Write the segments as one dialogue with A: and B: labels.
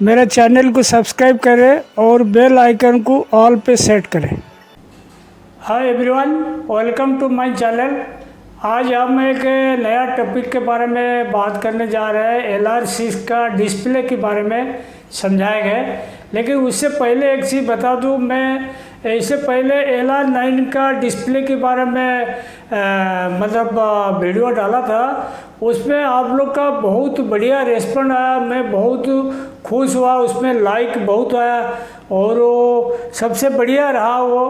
A: मेरे चैनल को सब्सक्राइब करें और बेल आइकन को ऑल पे सेट करें। Hi everyone, welcome to my channel. आज हम एक नया टॉपिक के बारे में बात करने जा रहे हैं। LR6 का डिस्प्ले के बारे में समझाएंगे, लेकिन उससे पहले एक चीज़ बता दूं, मैं इससे पहले LR9 का डिस्प्ले के बारे में वीडियो डाला था। उसमें आप लोग का बहुत बढ़िया रेस्पॉन्ड आया, मैं बहुत खुश हुआ, उसमें लाइक बहुत आया और वो सबसे बढ़िया रहा वो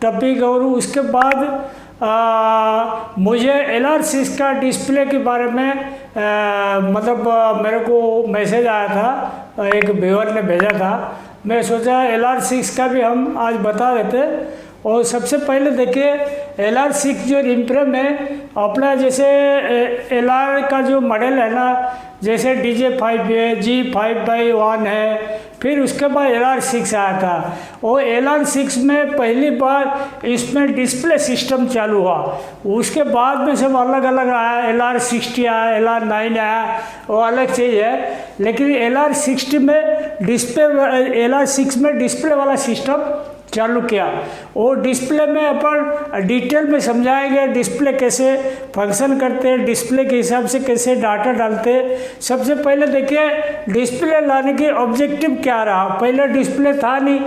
A: टॉपिक। और उसके बाद मुझे LR6 का डिस्प्ले के बारे में मेरे को मैसेज आया था, एक व्यूअर ने भेजा था। मैं सोचा LR6 का भी हम आज बता देते। और सबसे पहले देखिए, LR6 जो रिम्प्रम है अपना, जैसे LR का जो मॉडल है ना, जैसे DJ5 है, G5/1 है, फिर उसके बाद LR6 आया था। और LR6 में पहली बार इसमें डिस्प्ले सिस्टम चालू हुआ। उसके बाद में सब अलग अलग आया, LR60 आया, LR9 आया, वो अलग चीज़ है। लेकिन LR6 में डिस्प्ले वाला सिस्टम चालू किया। और डिस्प्ले में अपन डिटेल में समझाएंगे डिस्प्ले कैसे फंक्शन करते हैं, डिस्प्ले के हिसाब से कैसे डाटा डालते हैं। सबसे पहले देखिए, डिस्प्ले लाने की ऑब्जेक्टिव क्या रहा। पहले डिस्प्ले था नहीं,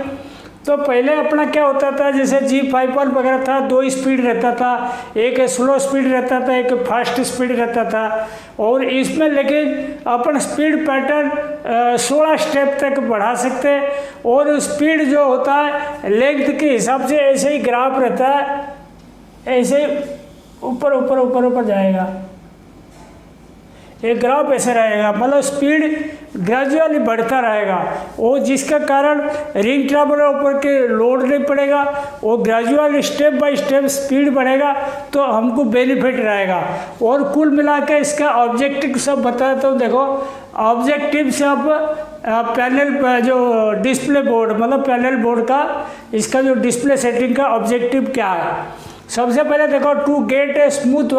A: तो पहले अपना क्या होता था, जैसे G5 वगैरह था, 2 स्पीड रहता था, एक स्लो स्पीड रहता था, एक फास्ट स्पीड रहता था। और इसमें लेकिन अपन स्पीड पैटर्न 16 स्टेप तक बढ़ा सकते हैं। और स्पीड जो होता है लेंथ के हिसाब से ऐसे ही ग्राफ रहता है, ऐसे ऊपर ऊपर ऊपर ऊपर जाएगा, एक ग्राफ ऐसे रहेगा, मतलब स्पीड ग्रेजुअली बढ़ता रहेगा। और जिसका कारण रिंग ट्रैवलर ऊपर के लोड नहीं पड़ेगा, वो gradually step by step speed बढ़ेगा, तो हमको बेनिफिट रहेगा। और कुल मिला के इसका ऑब्जेक्टिव सब बताता हूँ। देखो, ऑब्जेक्टिव से आप पैनल जो डिस्प्ले बोर्ड, मतलब पैनल बोर्ड का इसका जो डिस्प्ले सेटिंग का ऑब्जेक्टिव क्या है। सबसे पहले देखो, to get a smooth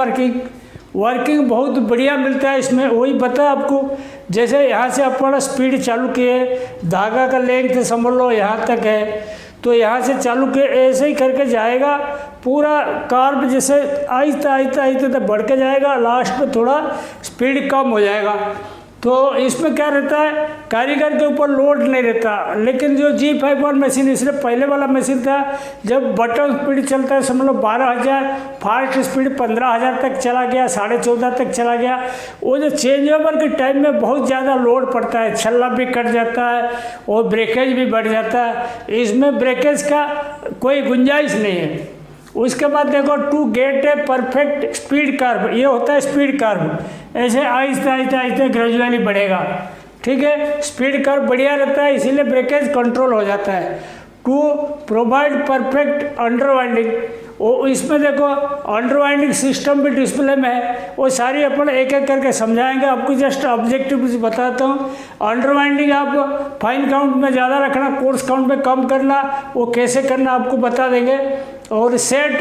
A: working बहुत बढ़िया मिलता है इसमें। वही पता है आपको, जैसे यहाँ से अपना स्पीड चालू किए, धागा का लेंथ समझ लो यहाँ तक है, तो यहाँ से चालू किए ऐसे ही करके जाएगा पूरा कार्व, जैसे आहिस्ता आहिस्ता आहिस्ता तक बढ़ के जाएगा। लास्ट में थोड़ा स्पीड कम हो जाएगा। तो इसमें क्या रहता है, कारीगर के ऊपर लोड नहीं रहता। लेकिन जो G5 मशीन, इसलिए पहले वाला मशीन था, जब बटन स्पीड चलता है समझ लो 12,000, फास्ट स्पीड 15,000 तक चला गया, 14,500 तक चला गया। वो जो चेंज ओवर के टाइम में बहुत ज़्यादा लोड पड़ता है, छल्ला भी कट जाता है और ब्रेकेज भी बढ़ जाता है। इसमें ब्रेकेज का कोई गुंजाइश नहीं है। उसके बाद देखो, to get a perfect speed curve, ये होता है स्पीड कर्व, ऐसे आहिस्ता आहिस्ता आहिस्ता ग्रेजुअली बढ़ेगा। ठीक है, स्पीड कर्व बढ़िया रहता है, इसीलिए ब्रेकेज कंट्रोल हो जाता है। टू प्रोवाइड परफेक्ट अंडरवाइंडिंग, वो इसमें देखो अंडरवाइंडिंग सिस्टम भी डिस्प्ले में है। वो सारी अपन एक एक करके समझाएंगे आपको, जस्ट ऑब्जेक्टिव बताता हूँ। अंडरवाइंडिंग आप फाइन काउंट में ज़्यादा रखना, कोर्स काउंट में कम करना, वो कैसे करना आपको बता देंगे। और set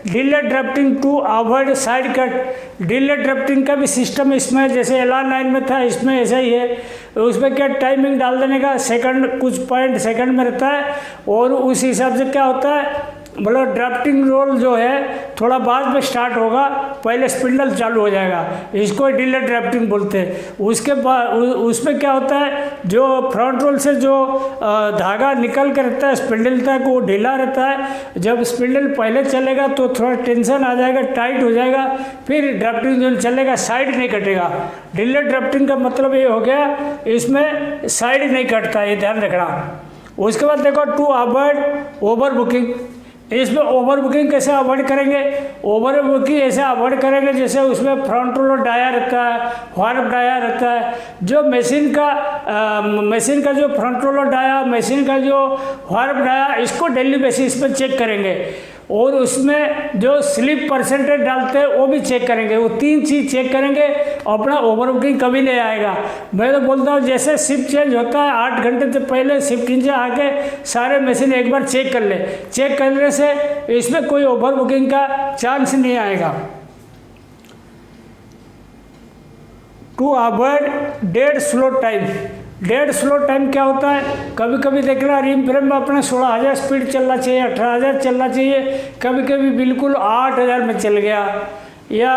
A: delay drafting to avoid side cut, delay drafting का भी सिस्टम इसमें, जैसे LR9 में था, इसमें ऐसा ही है। उसमें क्या टाइमिंग डाल देने का, सेकंड कुछ पॉइंट सेकंड में रहता है। और उस हिसाब से क्या होता है, मतलब ड्राफ्टिंग रोल जो है थोड़ा बाद में स्टार्ट होगा, पहले स्पिंडल चालू हो जाएगा, इसको डिले ड्राफ्टिंग बोलते हैं। उसके बाद उसमें क्या होता है, जो फ्रंट रोल से जो धागा निकल कर रहता है स्पिंडल तक, वो ढीला रहता है। जब स्पिंडल पहले चलेगा तो थोड़ा टेंशन आ जाएगा, टाइट हो जाएगा, फिर ड्राफ्टिंग जो चलेगा साइड नहीं कटेगा। डिले ड्राफ्टिंग का मतलब ये हो गया, इसमें साइड नहीं कटता, ये ध्यान रखना। उसके बाद देखो, टू अवॉइड ओवर बुकिंग, इसमें ओवर बुकिंग कैसे अवॉइड करेंगे। ओवर बुकिंग ऐसे अवॉइड करेंगे, जैसे उसमें फ्रंट रोलर डाया रहता है, वार्प डाया रहता है। जो मशीन का जो फ्रंट रोलर डाया, मशीन का जो वार्प डाया, इसको डेली बेसिस पर चेक करेंगे। और उसमें जो स्लिप परसेंटेज डालते हैं वो भी चेक करेंगे। वो 3 चीज़ चेक करेंगे, अपना ओवर बुकिंग कभी नहीं आएगा। मैं तो बोलता हूँ, जैसे शिफ्ट चेंज होता है 8 घंटे से पहले शिफ्ट इंजन आके सारे मशीन एक बार चेक कर ले। चेक करने से इसमें कोई ओवर बुकिंग का चांस नहीं आएगा। To avoid dead slow time, dead slow time क्या होता है, कभी कभी देखना रिम फ्रेम में अपना 16,000 स्पीड चलना चाहिए, 18,000 चलना चाहिए, कभी कभी बिल्कुल 8,000 में चल गया या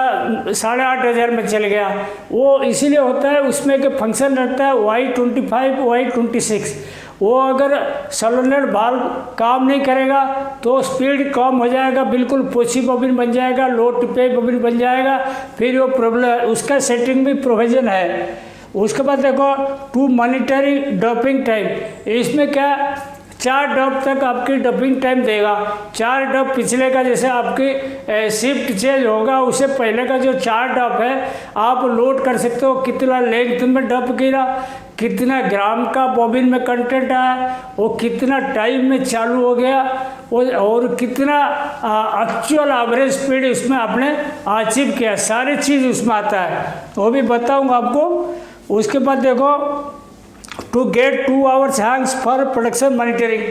A: 8,500 में चल गया। वो इसीलिए होता है, उसमें एक फंक्शन रहता है Y25 Y26। वो अगर सोलेनोइड वाल्व काम नहीं करेगा तो स्पीड कम हो जाएगा, बिल्कुल पोछी बॉबिन बन जाएगा, लो टिपे बॉबिन बन जाएगा, फिर वो प्रॉब्लम, उसका सेटिंग भी प्रोविजन है। उसके बाद देखो टू मॉनिटरिंग डॉपिंग टाइम, इसमें क्या 4 डॉप तक आपकी डॉपिंग टाइम देगा। 4 डॉप पिछले का, जैसे आपकी शिफ्ट चेंज होगा उससे पहले का जो 4 डॉप है आप लोड कर सकते हो, कितना लेंथ में डॉप गिरा, कितना ग्राम का बॉबिन में कंटेंट आया, वो कितना टाइम में चालू हो गया, और कितना एक्चुअल एवरेज स्पीड इसमें आपने अचीव किया, सारी चीज़ उसमें आता है, वो भी बताऊंगा आपको। उसके बाद देखो to get 2 hours hangs for production monitoring,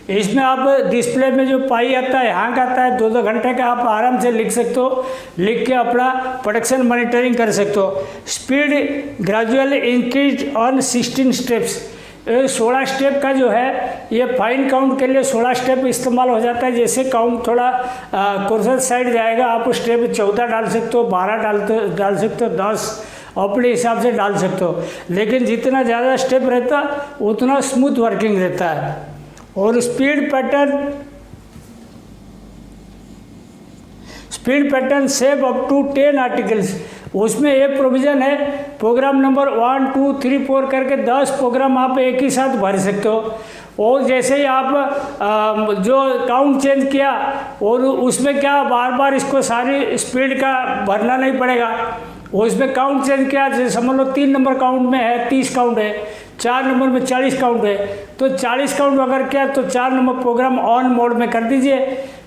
A: इसमें आप डिस्प्ले में जो पाई आता है, हैंग आता है, 2-2 घंटे का आप आराम से लिख सकते हो, लिख के अपना प्रोडक्शन मॉनिटरिंग कर सकते हो। Speed gradually increase on 16 steps, 16 step का जो है ये फाइन काउंट के लिए 16 स्टेप इस्तेमाल हो जाता है। जैसे काउंट थोड़ा कोर्सर साइड जाएगा, आप स्टेप 14 डाल सकते हो, 12 डाल सकते हो, 10 अपने हिसाब से डाल सकते हो, लेकिन जितना ज़्यादा स्टेप रहता उतना स्मूथ वर्किंग रहता है। और speed pattern save up to 10 articles, उसमें एक प्रोविज़न है, प्रोग्राम नंबर 1 2 3 4 करके 10 प्रोग्राम आप एक ही साथ भर सकते हो। और जैसे ही आप जो काउंट चेंज किया और उसमें क्या बार बार इसको सारी स्पीड का भरना नहीं पड़ेगा, उसमें काउंट चेंज किया, जैसे समझ लो 3 नंबर काउंट में है 30 काउंट है, 4 नंबर में 40 काउंट है, तो 40 काउंट अगर किया तो 4 नंबर प्रोग्राम ऑन मोड में कर दीजिए,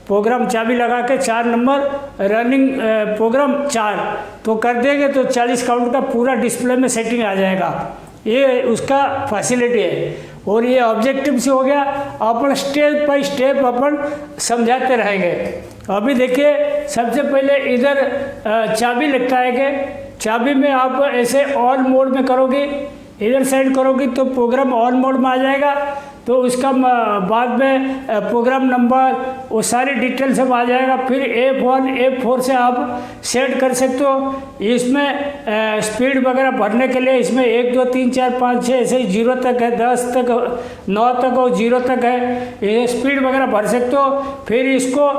A: प्रोग्राम चाबी लगा के 4 नंबर रनिंग प्रोग्राम 4 तो कर देंगे तो 40 काउंट का पूरा डिस्प्ले में सेटिंग आ जाएगा। ये उसका फैसिलिटी है। और ये ऑब्जेक्टिव से हो गया, अपन स्टेप बाय स्टेप अपन समझाते रहेंगे। अभी देखिए सबसे पहले इधर चाबी लगता है कि चाबी में आप ऐसे ऑन मोड में करोगे, इधर साइड करोगे तो प्रोग्राम ऑन मोड में आ जाएगा, तो उसका बाद में प्रोग्राम नंबर वो सारी डिटेल सब आ जाएगा। फिर F1 F4 से आप सेट कर सकते हो। इसमें स्पीड वगैरह भरने के लिए इसमें 1 2 3 4 5 6 ऐसे ही 0 तक है, 10 तक, 9 तक और 0 तक है, ये स्पीड वगैरह भर सकते हो। फिर इसको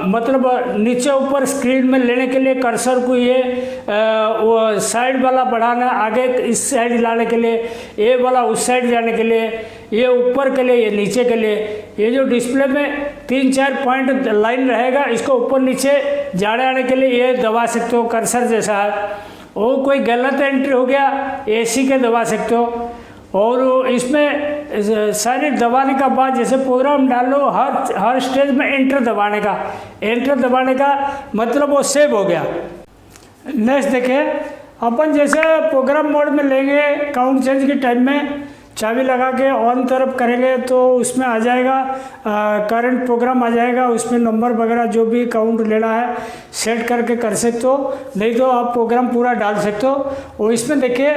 A: मतलब नीचे ऊपर स्क्रीन में लेने के लिए कर्सर को ये वो साइड वाला बढ़ाना, आगे इस साइड लाने के लिए, ये वाला उस साइड जाने के लिए, ये ऊपर के लिए, ये नीचे के लिए। ये जो डिस्प्ले में 3-4 पॉइंट लाइन रहेगा, इसको ऊपर नीचे जाने आने के लिए ये दबा सकते हो, कर्सर जैसा है। वो कोई गलत एंट्री हो गया AC के दबा सकते हो। और इसमें सारे दबाने का बाद जैसे प्रोग्राम डालो, हर स्टेज में एंटर दबाने का, एंटर दबाने का मतलब वो सेव हो गया। नेक्स्ट देखिए, अपन जैसे प्रोग्राम मोड में लेंगे, काउंट चेंज के टाइम में चाबी लगा के ऑन तरफ करेंगे तो उसमें आ जाएगा करंट प्रोग्राम आ जाएगा, उसमें नंबर वगैरह जो भी काउंट लेना है सेट करके कर सकते हो, नहीं तो आप प्रोग्राम पूरा डाल सकते हो। और इसमें देखिए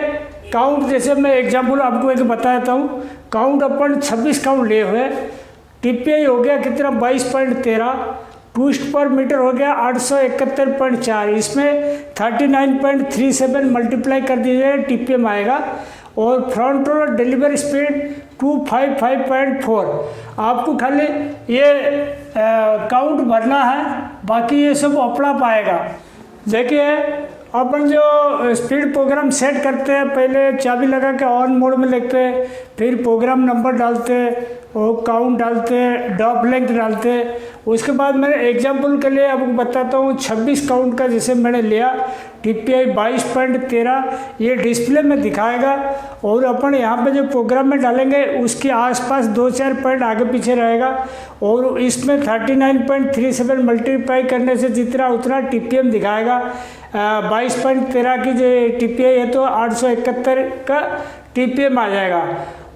A: काउंट, जैसे मैं एग्जांपल आपको एक बताता हूँ, काउंट अपन 26 काउंट लिए हुए, TPI हो गया कितना 22.13, ट्विस्ट पर मीटर हो गया 871.4, इसमें 39.37 मल्टीप्लाई कर दीजिए TPM आएगा। और फ्रंट रोलर डिलीवरी स्पीड 255.4, आपको खाली ये काउंट भरना है, बाकी ये सब अपना पाएगा। देखिए अपन जो स्पीड प्रोग्राम सेट करते हैं, पहले चाबी लगा के ऑन मोड में लिखते हैं, फिर प्रोग्राम नंबर डालते हैं और काउंट डालते हैं, डॉप लेंथ डालते हैं। उसके बाद मैं एग्जांपल के लिए आपको बताता हूँ 26 काउंट का जैसे मैंने लिया, TPI 22.13 ये डिस्प्ले में दिखाएगा। और अपन यहाँ पे जो प्रोग्राम में डालेंगे उसके आसपास 2-4 पॉइंट आगे पीछे रहेगा, और इसमें 39.37 मल्टीप्लाई करने से जितना उतना TPM दिखाएगा। 22.13 की जो TPI है तो 871 का TPM आ जाएगा।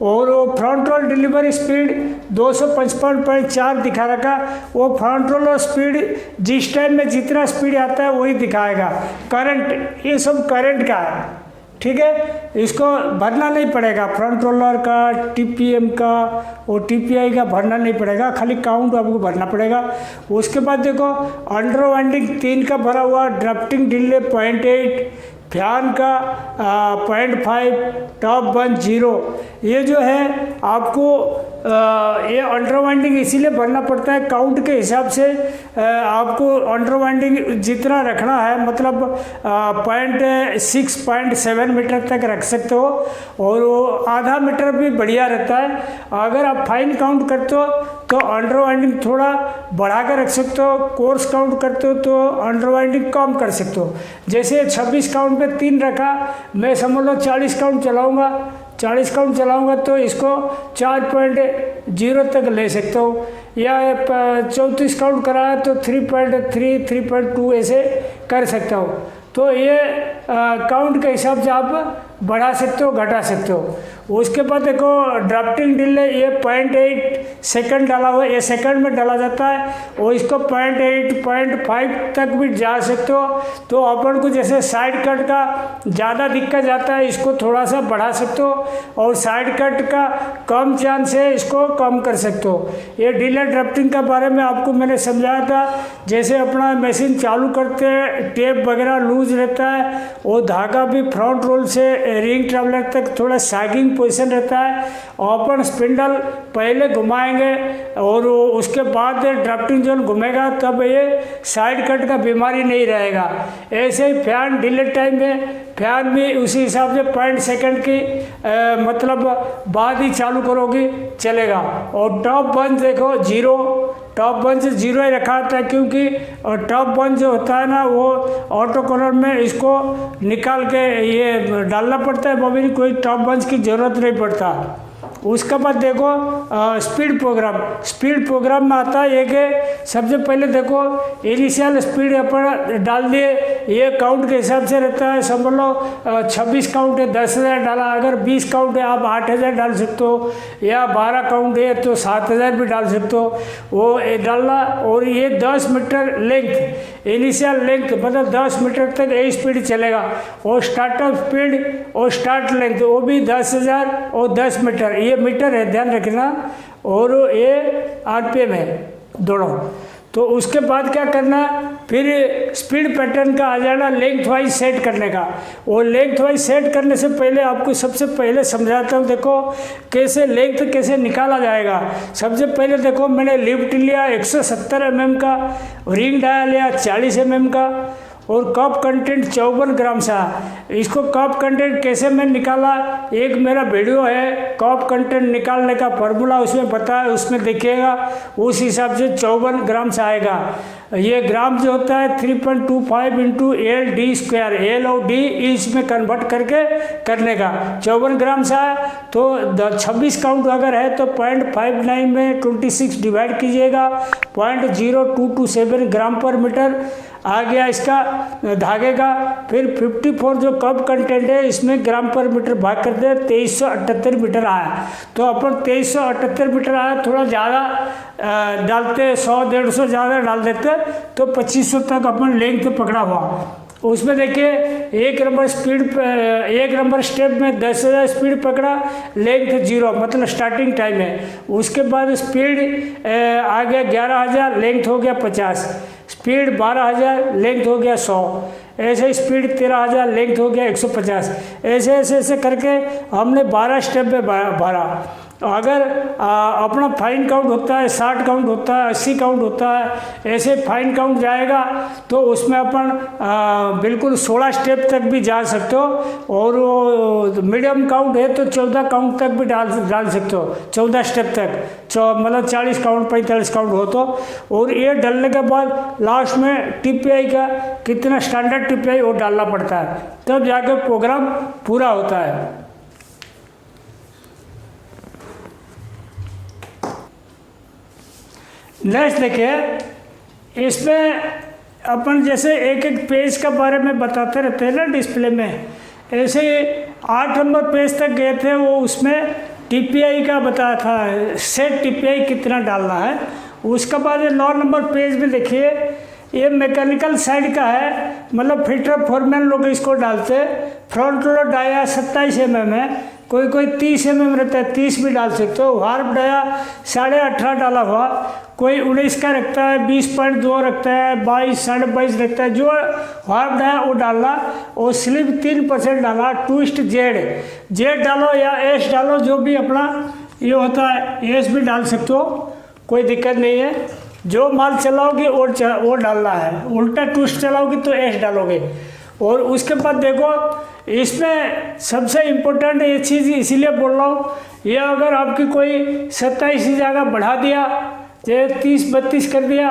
A: और वो फ्रंट रोल डिलीवरी स्पीड 255.4 दिखा रखा, वो फ्रंट रोल और स्पीड जिस टाइम में जितना स्पीड आता है वही दिखाएगा। करंट, ये सब करंट का है, ठीक है, इसको भरना नहीं पड़ेगा, फ्रंट रोलर का, टीपीएम का और टीपीआई का भरना नहीं पड़ेगा, खाली काउंट आपको भरना पड़ेगा। उसके बाद देखो अंडर वाइंडिंग 3 का भरा हुआ, ड्राफ्टिंग डिले 0.8, फैन का 0.5, टॉप बंच 0। ये जो है आपको ये अंडर वाइंडिंग इसीलिए भरना पड़ता है, काउंट के हिसाब से आपको अंडर वाइंडिंग जितना रखना है, मतलब 0.6 0.7 मीटर तक रख सकते हो, और वो आधा मीटर भी बढ़िया रहता है। अगर आप फाइन काउंट करते हो तो अंडर वाइंडिंग थोड़ा बढ़ा कर रख सकते हो, कोर्स काउंट करते हो तो अंडर वाइंडिंग कम कर सकते हो। जैसे 26 काउंट पे 3 रखा, मैं समझ लो 40 काउंट चलाऊँगा, 40 काउंट चलाऊँगा तो इसको 4.0 तक ले सकते हो, या 34 काउंट कराया तो 3.3 3.2 ऐसे कर सकते हो। तो ये काउंट के हिसाब से आप बढ़ा सकते हो, घटा सकते हो। उसके बाद देखो ड्राफ्टिंग डिले, ये 0.8 सेकंड डाला हुआ है, ये सेकंड में डाला जाता है, और इसको 0.8 0.5 तक भी जा सकते हो। तो अपन को जैसे साइड कट का ज़्यादा दिक्कत जाता है, इसको थोड़ा सा बढ़ा सकते हो, और साइड कट का कम चांस है, इसको कम कर सकते हो। ये डिले ड्राफ्टिंग के बारे में आपको मैंने समझाया था। जैसे अपना मशीन चालू करते हैं, टेप वगैरह लूज रहता है, और धागा भी फ्रंट रोल से रिंग ट्रैवलर तक थोड़ा सैगिंग पोजीशन रहता है, और अपन स्पिंडल पहले घुमाएंगे और उसके बाद ड्राफ्टिंग जोन घूमेगा, तब ये साइड कट का बीमारी नहीं रहेगा। ऐसे ही फैन डिले टाइम में फैन भी उसी हिसाब से 0.5 सेकंड की मतलब बाद ही चालू करोगे चलेगा। और टॉप बंच देखो 0, टॉप बंच 0 ही रखा था, क्योंकि टॉप बंच जो होता है ना, वो ऑटो कॉलर में इसको निकाल के ये डालना पड़ता है बॉबिन, कोई टॉप बंच की ज़रूरत नहीं पड़ता। उसके बाद देखो स्पीड प्रोग्राम में आता है ये कि सबसे पहले देखो इनिशियल स्पीड अपन डाल दिए, ये काउंट के हिसाब से रहता है। समझ लो 26 काउंट है 10,000 डाला, अगर 20 काउंट है आप 8,000 डाल सकते हो, या 12 काउंट है तो 7,000 भी डाल सकते हो, वो डालना। और ये 10 मीटर लेंथ, इनिशियल लेंथ मतलब 10 मीटर तक ये स्पीड चलेगा, और स्टार्टअप स्पीड और स्टार्ट लेंथ वो भी 10,000 और 10 मीटर, ये मीटर है ध्यान रखना, और ये आरपीएम है दोनों। तो उसके बाद क्या करना, फिर स्पीड पैटर्न का आ जाना लेंथ वाइज सेट करने का। वो लेंथ वाइज सेट करने से पहले आपको सबसे पहले समझाता हूँ, देखो कैसे लेंथ कैसे निकाला जाएगा। सबसे पहले देखो मैंने लिफ्ट लिया 170 mm का, रिंग डायल लिया 40 mm का, और कप कंटेंट 54 ग्राम सा। इसको कप कंटेंट कैसे मैं निकाला, एक मेरा वीडियो है कप कंटेंट निकालने का फॉर्मूला, उसमें पता है, उसमें देखिएगा, उस हिसाब से 54 ग्राम से आएगा। ये ग्राम जो होता है 3.25 इंटू LD², L और D इंच में कन्वर्ट करके करने का। 54 ग्राम से आया तो 26 काउंट अगर है तो 0.59 में 26 डिवाइड कीजिएगा, 0.0227 ग्राम पर मीटर आ गया इसका धागे का। फिर 54 जो कप कंटेंट है इसमें ग्राम पर मीटर भाग करते हैं, 2378 मीटर आया। तो अपन 2378 मीटर आया, थोड़ा ज़्यादा डालते, 100-150 ज़्यादा डाल देते तो 2500 तक अपन लेंथ पकड़ा हुआ। उसमें देखिए एक नंबर स्टेप में 10,000 स्पीड पकड़ा, लेंथ 0 मतलब स्टार्टिंग टाइम है। उसके बाद स्पीड आ गया 11,000, लेंथ हो गया 50, स्पीड 12,000, लेंथ हो गया 100, ऐसे स्पीड 13,000, लेंथ हो गया 150। ऐसे करके हमने 12 स्टेप में भरा। अगर अपना फाइन काउंट होता है 60 काउंट होता है 80 काउंट होता है, ऐसे फाइन काउंट जाएगा तो उसमें अपन बिल्कुल 16 स्टेप तक भी जा सकते हो, और मीडियम काउंट है तो 14 काउंट तक भी डाल सकते हो, 14 स्टेप तक, मतलब 40 काउंट 45 काउंट हो तो। और ये डालने के बाद लास्ट में टीपीआई का कितना स्टैंडर्ड टीपीआई वो डालना पड़ता है, तब जाकर प्रोग्राम पूरा होता है। नेक्स्ट देखिए, इसमें अपन जैसे एक एक पेज के बारे में बताते रहते हैं ना डिस्प्ले में, ऐसे 8 नंबर पेज तक गए थे, वो उसमें टीपीआई का बताया था, सेट टीपीआई कितना डालना है। उसके बाद 9 नंबर पेज में देखिए, ये मैकेनिकल साइड का है, मतलब फिटर फोरमैन लोग इसको डालते हैं। फ्रंट लोड डाया 27 mm है, कोई कोई 30 mm रहता है, 30 भी डाल सकते हो। वार्प डाया 18.5 डाला हुआ, कोई 19 का रखता है, 20.2 रखता है, 22, 22.5 रखता है, जो वार्प डाया वो डालना। और स्लिप 3% डाला। ट्विस्ट जेड डालो या एस डालो, जो भी अपना ये होता है एस भी डाल सकते हो, कोई दिक्कत नहीं है। जो माल चलाओगे वो डालना है, उल्टा ट्विस्ट चलाओगे तो एस डालोगे। और उसके बाद देखो, इसमें सबसे इम्पोर्टेंट ये चीज़ इसीलिए बोल रहा हूँ, ये अगर आपकी कोई 27 की जगह बढ़ा दिया, जैसे 30-32 कर दिया,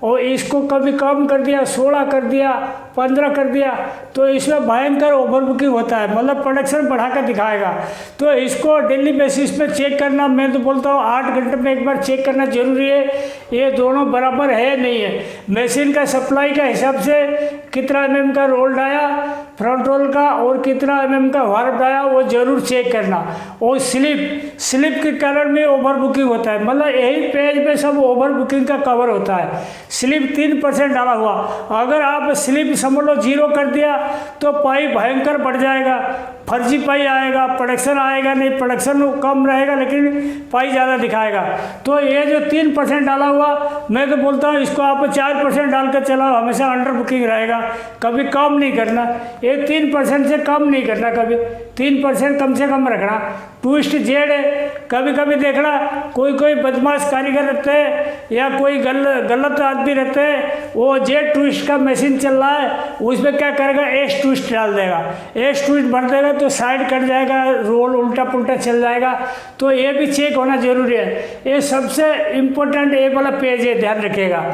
A: और इसको कभी कम कर दिया, 16 कर दिया, 15 कर दिया, तो इसमें भयंकर ओवर बुकिंग होता है, मतलब प्रोडक्शन बढ़ा कर दिखाएगा। तो इसको डेली बेसिस पे चेक करना, मैं तो बोलता हूँ 8 घंटे में एक बार चेक करना जरूरी है। ये दोनों बराबर है नहीं है। मशीन का सप्लाई का हिसाब से कितना mm का रोल आया फ्रंट रोल का और कितना mm का वार्प आया, वो जरूर चेक करना। और स्लिप के कारण में ओवर बुकिंग होता है, मतलब यही पेज पे सब ओवर बुकिंग का कवर होता है। स्लिप 3% डाला हुआ, अगर आप स्लिप समझ लो 0 कर दिया तो पाई भयंकर बढ़ जाएगा, फर्जी पाई आएगा, प्रोडक्शन आएगा नहीं, प्रोडक्शन कम रहेगा लेकिन पाई ज़्यादा दिखाएगा। तो ये जो 3% डाला हुआ, मैं तो बोलता हूँ इसको आप 4% डाल कर चलाओ, हमेशा अंडर बुकिंग रहेगा, कभी कम नहीं करना। ये 3% से कम नहीं करना, कभी 3% कम से कम रखना। ट्विस्ट जेड है, कभी कभी देखना कोई बदमाश कारीगर रहते हैं या कोई गलत आदमी रहते हैं, वो जेड ट्विस्ट का मशीन चल रहा है, उसमें क्या करेगा, एस ट्विस्ट डाल देगा। एस ट्विस्ट भर देगा तो साइड कट जाएगा, रोल उल्टा पुल्टा चल जाएगा। तो ये भी चेक होना जरूरी है। ये सबसे इम्पोर्टेंट ये वाला पेज है, ध्यान रखिएगा।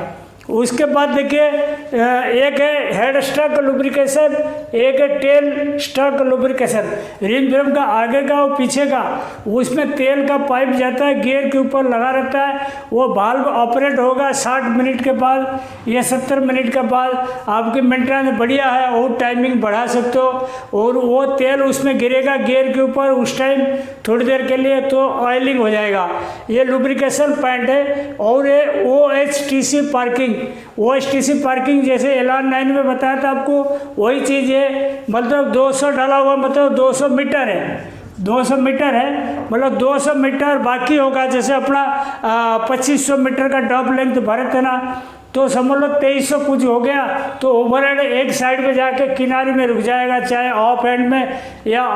A: उसके बाद देखिए, एक है हेड स्टॉक लुब्रिकेशन, एक है tail stock lubrication. Rim drum का आगे का और पीछे का, उसमें तेल का पाइप जाता है, गियर के ऊपर लगा रहता है, वो वाल्व ऑपरेट होगा 60 मिनट के बाद या 70 मिनट के बाद। आपकी मेंटेनेंस बढ़िया है और टाइमिंग बढ़ा सकते हो, और वो तेल उसमें गिरेगा गियर के ऊपर उस टाइम थोड़ी देर के लिए, तो ऑयलिंग हो जाएगा। ये लुब्रिकेशन पॉइंट है। और ये OHTC पार्किंग जैसे एलान 9 में बताया था आपको, वही चीज़ है। मतलब 200 डाला हुआ, मतलब 200 मीटर है, 200 मीटर है, मतलब 200 मीटर बाकी होगा। जैसे अपना 2500 मीटर का डॉप लेंथ भरत है ना, तो समझ लो 2300 कुछ हो गया, तो ओवरहेड एक साइड पे जाके किनारे में रुक जाएगा, चाहे ऑफ एंड में या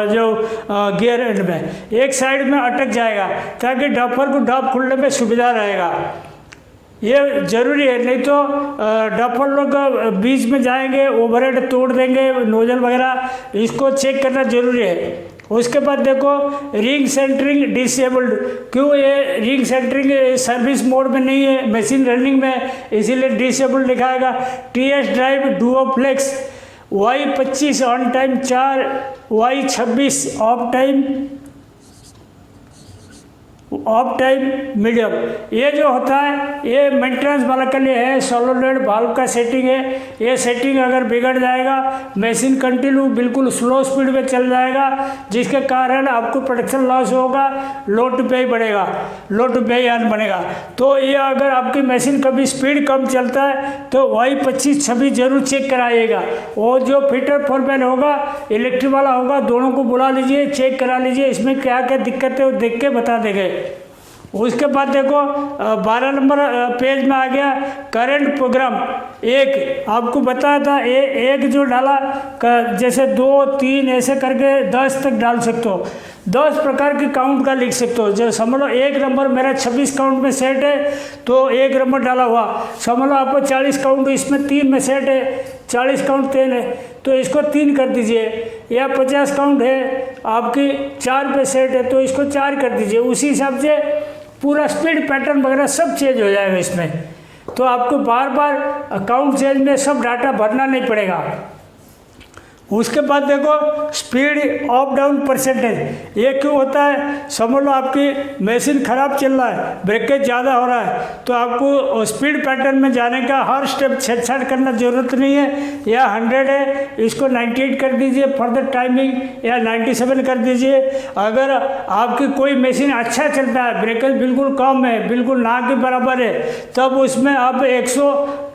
A: जो गियर एंड में, एक साइड में अटक जाएगा, ताकि डॉपर को डॉप खुलने में सुविधा रहेगा। ये जरूरी है, नहीं तो डॉपर लोग बीच में जाएंगे, ओवरहेड तोड़ देंगे, नोजल वगैरह, इसको चेक करना जरूरी है। उसके बाद देखो, रिंग सेंटरिंग डिसेबल्ड। क्यों ये रिंग सेंटरिंग सर्विस मोड में नहीं है, मशीन रनिंग में, इसीलिए डिसेबल्ड लिखाएगा। TS drive duoflex, Y25 on time 4, Y26 off time medium. ये जो होता है ये मेंटेनेंस वाला के लिए है। सोलोनॉइड वाल्व का सेटिंग है, ये सेटिंग अगर बिगड़ जाएगा, मशीन कंटिन्यू बिल्कुल स्लो स्पीड में चल जाएगा, जिसके कारण आपको प्रोडक्शन लॉस होगा, लोड टू पे बढ़ेगा, लोड टू पे अर्न बनेगा। तो ये अगर आपकी मशीन कभी स्पीड कम चलता है तो Y25-26 जरूर चेक कराइएगा। और जो फिटर फोरमैन होगा, इलेक्ट्रिक वाला होगा, दोनों को बुला लीजिए, चेक करा लीजिए, इसमें क्या क्या दिक्कत है वो देख के बता देंगे। उसके बाद देखो 12 नंबर पेज में आ गया करंट प्रोग्राम। एक आपको बताया था, एक जो डाला जैसे 2, 3 ऐसे करके 10 तक डाल सकते हो, 10 प्रकार के काउंट का लिख सकते हो। जो समझ लो 1 नंबर मेरा 26 काउंट में सेट है, तो 1 नंबर डाला हुआ। समझ लो आपको 40 काउंट इसमें 3 में सेट है, 40 काउंट 3 है, तो इसको 3 कर दीजिए। या 50 काउंट है आपकी 4 पे सेट है, तो इसको 4 कर दीजिए। उसी हिसाब से पूरा स्पीड पैटर्न वगैरह सब चेंज हो जाएगा इसमें, तो आपको बार बार अकाउंट चेंज में सब डाटा भरना नहीं पड़ेगा। उसके बाद देखो स्पीड अप डाउन परसेंटेज। ये क्यों होता है, समझ लो आपकी मशीन ख़राब चल रहा है, ब्रेकेज ज़्यादा हो रहा है, तो आपको स्पीड पैटर्न में जाने का हर स्टेप छेड़छाड़ करना ज़रूरत नहीं है। या 100 है, इसको 98 कर दीजिए फर्दर टाइमिंग, या 97 कर दीजिए। अगर आपकी कोई मशीन अच्छा चलता है, ब्रेकेज बिल्कुल कम है, बिल्कुल ना के बराबर है, तब उसमें आप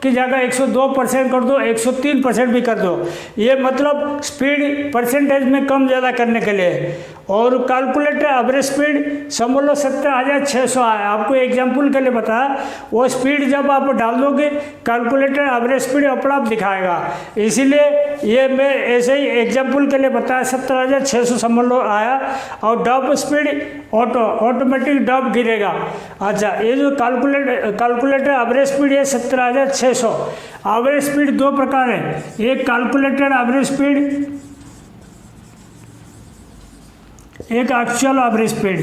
A: की जगह 102% कर दो, 103% भी कर दो। ये मतलब स्पीड परसेंटेज में कम ज़्यादा करने के लिए। और कैलकुलेटर एवरेज स्पीड समझ लो 17,600 है। आपको एग्जाम्पल के लिए बताया, वो स्पीड जब आप डाल दोगे कैलकुलेटर एवरेज स्पीड अपना आप दिखाएगा। इसीलिए ये मैं ऐसे ही एग्जाम्पल के लिए बताया, 17,600 समझ लो आया। और ड्रॉप स्पीड ऑटोमेटिक ड्रॉप गिरेगा। अच्छा, ये जो कैलकुलेटर एवरेज स्पीड है 17,600। एवरेज स्पीड दो प्रकार है, एक कैलकुलेटर एवरेज स्पीड, एक एक्चुअल एवरेज स्पीड।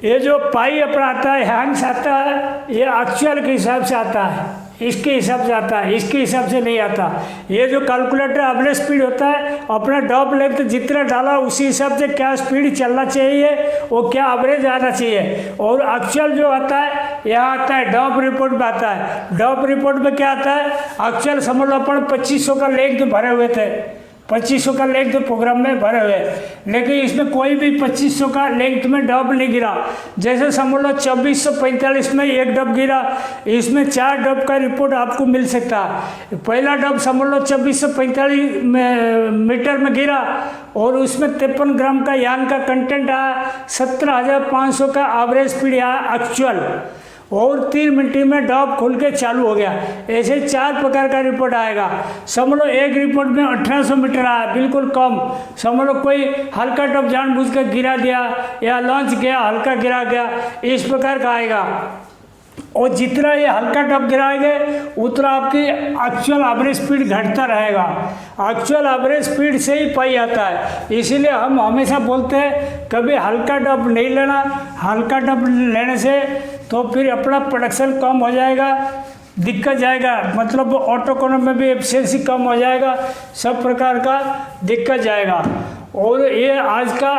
A: ये जो पाई अपना आता है, हैंग्स आता है, ये एक्चुअल के हिसाब से आता है, इसके हिसाब से आता है, इसके हिसाब से नहीं आता। ये जो कैलकुलेटर एवरेज स्पीड होता है, अपना ड्रॉप लेंथ जितना डाला उसी हिसाब से क्या स्पीड चलना चाहिए, वो क्या एवरेज आना चाहिए। और एक्चुअल जो आता है, यहाँ आता है ड्रॉप रिपोर्ट में आता है। ड्रॉप रिपोर्ट में क्या आता है, एक्चुअल समझ लो अपन 2500 का लेंथ भरे हुए थे, 2500 का लेंथ प्रोग्राम में भरे हुए, लेकिन इसमें कोई भी 2500 का लेंथ में ड्रॉप नहीं गिरा। जैसे समझ लो 2445 में एक ड्रॉप गिरा, इसमें 4 ड्रॉप का रिपोर्ट आपको मिल सकता है। पहला ड्रॉप समझ लो 2445 मीटर में गिरा और उसमें 53 ग्राम का यान का कंटेंट आया, 17,500 का एवरेज स्पीड आया एक्चुअल, और 3 मिनट में ड्रॉप खुल के चालू हो गया। ऐसे 4 प्रकार का रिपोर्ट आएगा। समझ लो एक रिपोर्ट में 1800 मीटर आया, बिल्कुल कम। समझ लो कोई हल्का ड्रॉप जानबूझ कर गिरा दिया या लॉन्च किया, हल्का गिरा गया, इस प्रकार का आएगा। और जितना ये हल्का ड्रॉप गिराएंगे उतना आपकी एक्चुअल एवरेज स्पीड घटता रहेगा। एक्चुअल एवरेज स्पीड से ही पाई आता है। इसीलिए हम हमेशा बोलते हैं कभी हल्का ड्रॉप नहीं लेना। हल्का ड्रॉप लेने से तो फिर अपना प्रोडक्शन कम हो जाएगा, दिक्कत जाएगा, मतलब ऑटो कॉनम में भी एफिशिएंसी कम हो जाएगा, सब प्रकार का दिक्कत जाएगा। और ये आज का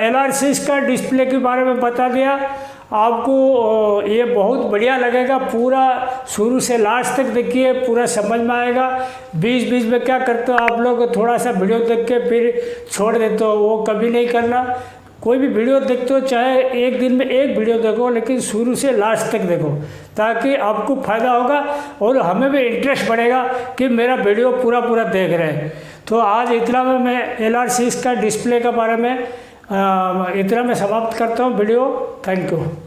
A: LR6 का डिस्प्ले के बारे में बता दिया आपको। ये बहुत बढ़िया लगेगा, पूरा शुरू से लास्ट तक देखिए, पूरा समझ में आएगा। बीच बीच में क्या करते हो आप लोग, थोड़ा सा वीडियो देख के फिर छोड़ देते हो, वो कभी नहीं करना। कोई भी वीडियो देखते हो, चाहे एक दिन में एक वीडियो देखो, लेकिन शुरू से लास्ट तक देखो, ताकि आपको फ़ायदा होगा और हमें भी इंटरेस्ट बढ़ेगा कि मेरा वीडियो पूरा देख रहे हैं। तो आज इतना में मैं LR6 का डिस्प्ले के बारे में इतना मैं समाप्त करता हूँ वीडियो। Thank you.